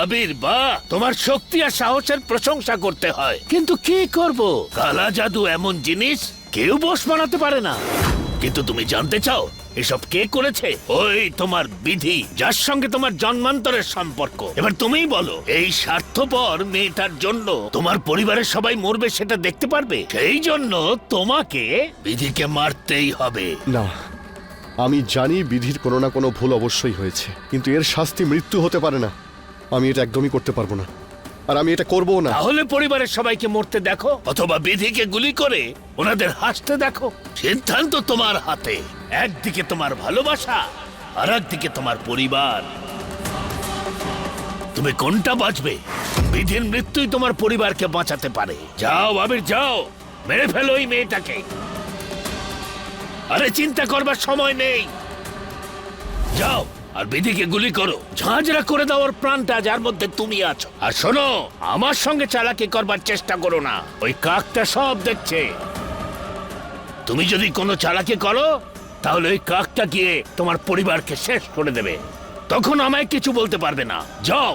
আবির, বাহ, তোমার শক্তি আর সাহসের প্রশংসা করতে হয়, কিন্তু কি করব, কালা জাদু এমন জিনিস কেউ বশ বানাতে পারে না। কিন্তু তুমি জানতে চাও এসব কে করেছে? ওই তোমার বিধি, যার সঙ্গে তোমার জন্মান্তরের সম্পর্ক। এবার তুমিই বলো, এই স্বার্থপর মেয়েটার জন্য তোমার পরিবারের সবাই মরবে সেটা দেখতে পারবে? সেই জন্য তোমাকে বিধিকে মারতেই হবে। না, আমি জানি বিধির কোনো না কোনো ভুল অবশ্যই হয়েছে, কিন্তু এর শাস্তি মৃত্যু হতে পারে না। আমি এটা একদমই করতে পারবো না, আর আমি এটা করবো না। তাহলে পরিবারের সবাইকে মরতে দেখো, অথবা বিধিকে গুলি করে ওনাদের হাসতে দেখো। সিদ্ধান্ত তোমার হাতে। একদিকে তোমার ভালোবাসা, আর একদিকে তোমার পরিবার। তুমি কোনটা বাঁচবে? বিধির মৃত্যুই তোমার পরিবারকে বাঁচাতে পারে। যাও আবির, যাও, মেরে ফেলো এই মেয়েটাকে। আরে চিন্তা করবার সময় নেই, যাও আর বিধিকে গুলি করো। ঝাঁঝরা করে দাও ওর প্রাণটা, যার মধ্যে তুমি আছো। আর শোনো, আমার সঙ্গে চালাকি করবার চেষ্টা করো না, ওই কাকটা সব দেখছে। তুমি যদি কোনো চালাকি করো তাহলে ওই কাকটা গিয়ে তোমার পরিবারকে শেষ করে দেবে, তখন আমায় কিছু বলতে পারবে না। যাও।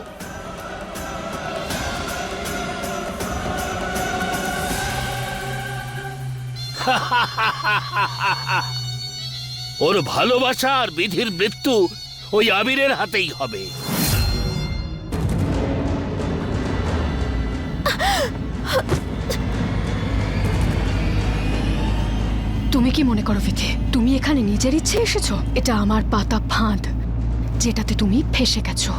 ওর ভালোবাসা আর বিধির মৃত্যু ওই আবিরের হাতেই হবে। তুমি কি মনে করো বিধি, তুমি এখানে নিজের ইচ্ছে এসেছো? এটা আমার পাতা ফাঁদ, যেটাতে তুমি ফেসে গেছো।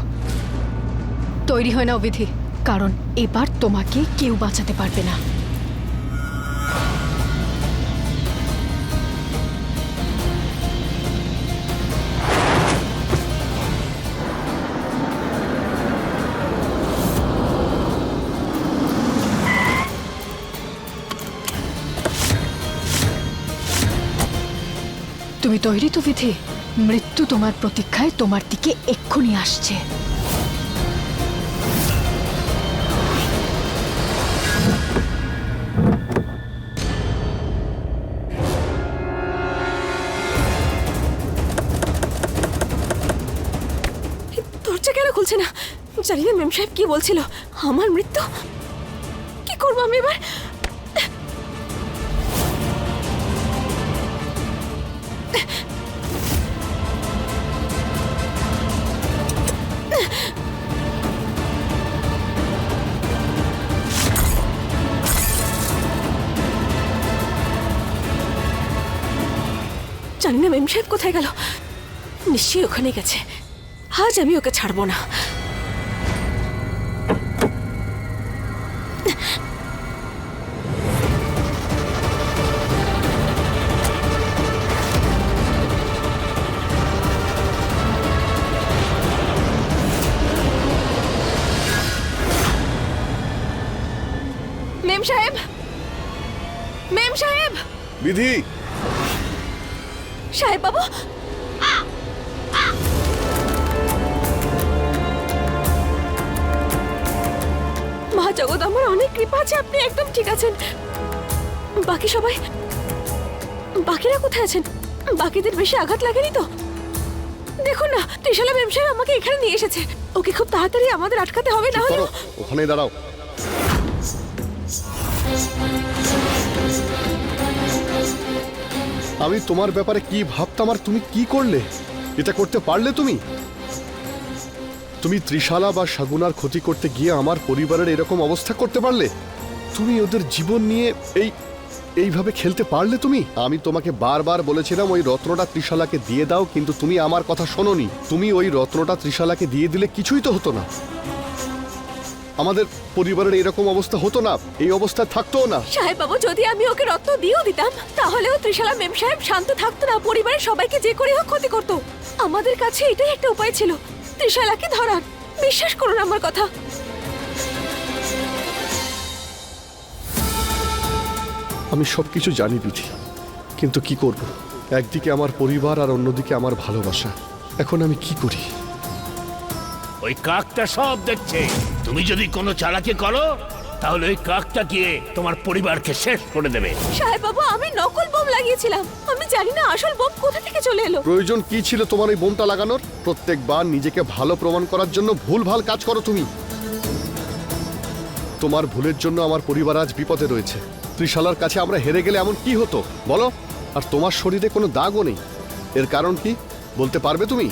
তৈরি হয় নাও বিধি, কারণ এবার তোমাকে কেউ বাঁচাতে পারবে না। তুমি তৈরি তো বিধি? মৃত্যু তোমার প্রতীক্ষায় তোমার দিকে এক্ষুনি আসছে। দরজা কেন খুলছে না? জানি না মেম সাহেব কি বলছিল। আমার মৃত্যু? কি করবো আমি এবার? জানি না মেম সাহেব কোথায় গেল। নিশ্চয়ই ওখানে গেছে। আজ আমি ওকে ছাড়বো না। মেম সাহেব, মেম সাহেব, বিধি, সাহেব বাবু, মা জগৎ আমার অনেক কৃপা আছে, আপনি একদম ঠিক আছেন। বাকি সবাই, বাকিরা কোথায় আছেন? বাকিদের বেশি আঘাত লাগেনি তো? দেখুন না, ত্রিশালা মেম সাহেব আমাকে এখানে নিয়ে এসেছে। ওকে খুব তাড়াতাড়ি আমাদের আটকাতে হবে, না হলে। ওখানে দাঁড়াও। আমি তোমার ব্যাপারে কি ভাবতাম আর তুমি কি করলে? এটা করতে পারলে তুমি? তুমি ত্রিশালা বা শাগুনার ক্ষতি করতে গিয়ে আমার পরিবারের এরকম অবস্থা করতে পারলে? তুমি ওদের জীবন নিয়ে এইভাবে খেলতে পারলে তুমি? আমি তোমাকে বারবার বলেছিলাম ওই রত্নটা ত্রিশালাকে দিয়ে দাও, কিন্তু তুমি আমার কথা শোনোনি। তুমি ওই রত্নটা ত্রিশালাকে দিয়ে দিলে কিছুই তো হতো না, আমাদের পরিবারের এরকম অবস্থা হতো না, এই অবস্থা থাকতো না। সাহেব বাবু, যদি আমি ওকে রত্ন দিয়েও দিতাম তাহলেও ত্রিশালা মেম সাহেব শান্ত থাকতো না, পরিবারের সবাইকে যে করে হোক ক্ষতি করতো। আমাদের কাছে এটাই একটা উপায় ছিল, ত্রিশালাকে ধরার। বিশ্বাস করুন আমার কথা। আমি সবকিছু জানি বিধি, কিন্তু কি করব? একদিকে আমার পরিবার আর অন্যদিকে আমার ভালোবাসা। এখন আমি কি করি? ওই কাকটা সব দেখছে। তুমি যদি কোনো চালাকি করো তাহলে ওই কাকটা গিয়ে তোমার পরিবারকে শেষ করে দেবে। সাহেব বাবু, আমি নকল বোম লাগিয়েছিলাম। আমি জানি না আসল বোম কোথা থেকে চলে এলো। প্রয়োজন কি ছিল তোমার এই বোমটা লাগানোর? প্রত্যেকবার নিজেকে ভালো প্রমাণ করার জন্য ভুলভাল কাজ করো তুমি। তোমার ভুলের জন্য আমার পরিবার আজ বিপদে রয়েছে। ত্রিশালার কাছে আমরা হেরে গেলে এমন কি হতো বলো? আর তোমার শরীরে কোনো দাগও নেই, এর কারণ কি বলতে পারবে তুমি?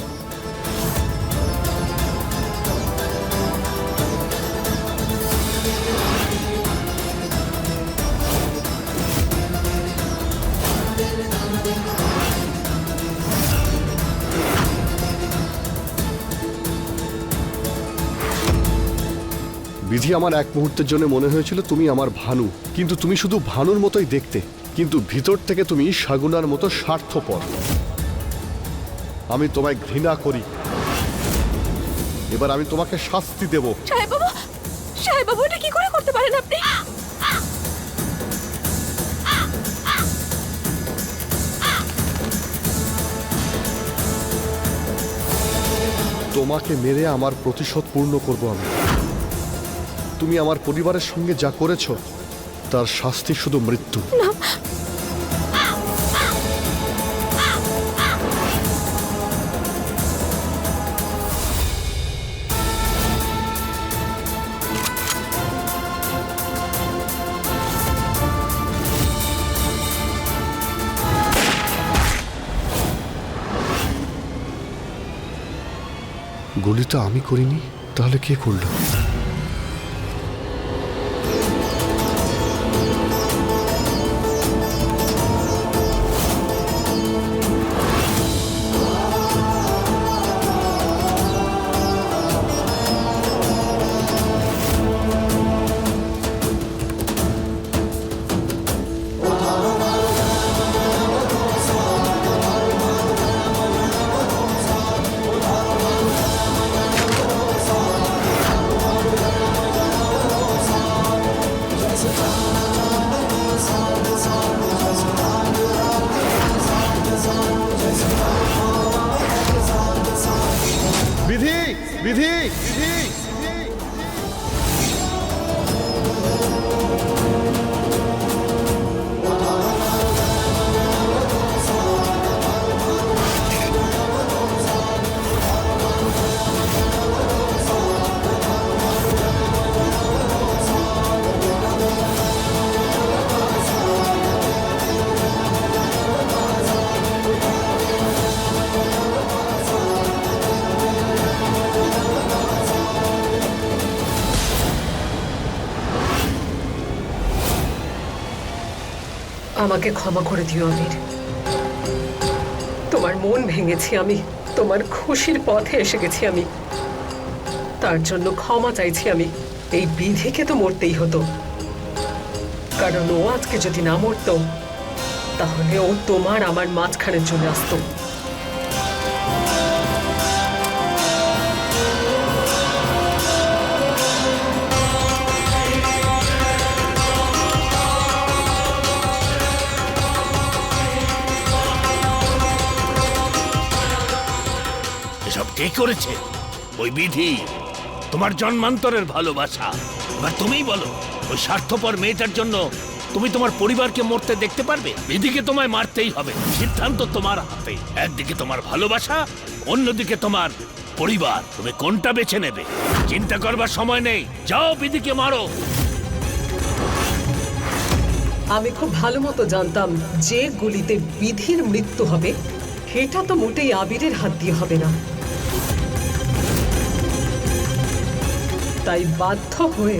বিধি, আমার এক মুহূর্তের জন্য মনে হয়েছিল তুমি আমার ভানু, কিন্তু তুমি শুধু ভানুর মতোই দেখতে, কিন্তু ভিতর থেকে তুমি শাগুনার মতো স্বার্থপর। আমি তোমায় ঘৃণা করি। এবার আমি তোমাকে শাস্তি দেব। সাহেব বাবু, এটা কি করে করতে পারেন আপনি? তোমাকে মেরে আমার প্রতিশোধ পূর্ণ করব আমি। তুমি আমার পরিবারের সঙ্গে যা করেছ তার শাস্তি শুধু মৃত্যু। না, গুলিটা আমি করিনি, তাহলে কে করলো? বিধি, বিধি, বিধি। আমাকে ক্ষমা করে দিও আমির। তোমার মন ভেঙেছি আমি, তোমার খুশির পথে এসে গেছি আমি, তার জন্য ক্ষমা চাইছি আমি। এই বিধিকে তো মরতেই হতো, কারণ ও আজকে যদি না মরতো তাহলে ও তোমার আমার মাঝখানে চলে আসতো। এসব কে করেছে? ওই বিধি, তোমার জন্মান্তরের ভালোবাসা। এবার তুমিই বলো, ওই স্বার্থপর মেয়েটার জন্য তুমি তোমার পরিবারকে মরতে দেখতে পারবে? বিধিকে তোমায় মারতেই হবে, সিদ্ধান্ত তোমার হাতে। একদিকে তোমার ভালোবাসা, অন্যদিকে তোমার পরিবার। তুমি কোনটা বেছে নেবে? চিন্তা করবার সময় নেই, যাও বিধিকে মারো। আমি খুব ভালো মতো জানতাম যে গুলিতে বিধির মৃত্যু হবে সেটা তো মোটেই আবিরের হাত দিয়ে হবে না, তাই বাধ্য হয়ে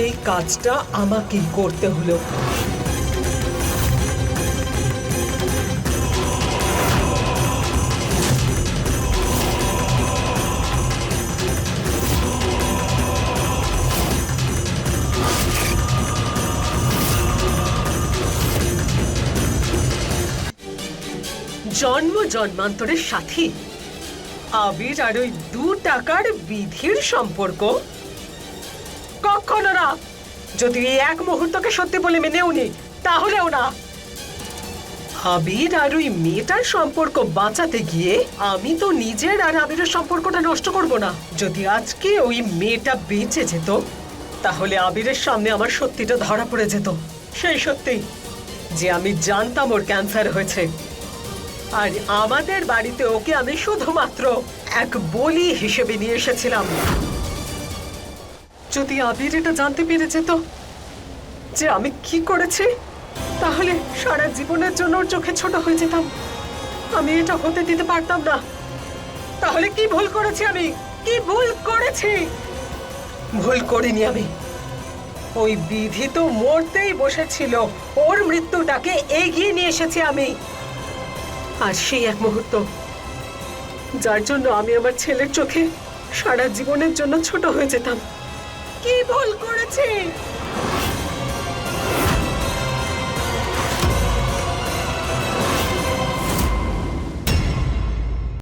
এই কাজটা আমাকেই করতে হলো। জন্ম জন্মান্তরের সাথী আবির আর ওই 2 টাকার বিধির সম্পর্ক কখনো না। যদি এই এক মুহূর্তকে সত্যি বলে মেনেও নি তাহলেও না। আবির আর ওই মেয়েটার সম্পর্ক বাঁচাতে গিয়ে আমি তো নিজের আর আবিরের সম্পর্কটা নষ্ট করব না। যদি আজকে ওই মেয়েটা বেঁচে যেত তাহলে আবিরের সামনে আমার সত্যিটা ধরা পড়ে যেত। সেই সত্যি যে আমি জানতাম ওর ক্যান্সার হয়েছে, আর আমাদের বাড়িতে ওকে আমি শুধুমাত্র এক বলি হিসেবে নিয়ে এসেছিলাম। যদি আবির এটা জানতে পেরে যেত যে আমি কি করেছি, তাহলে সারা জীবনের জন্য ওর চোখে ছোট হয়ে যেতাম। আমি এটা হতে দিতে পারতাম না। তাহলে কি ভুল করেছি আমি? কি ভুল করেছি? ভুল করিনি আমি। ওই বিধি তো মরতেই বসেছিল, ওর মৃত্যুটাকে এগিয়ে নিয়ে এসেছি আমি। আর সেই এক মুহূর্ত যার জন্য আমি আমার ছেলের চোখে সারা জীবনের জন্য ছোট হয়ে যেতাম। কি ভুল করেছি?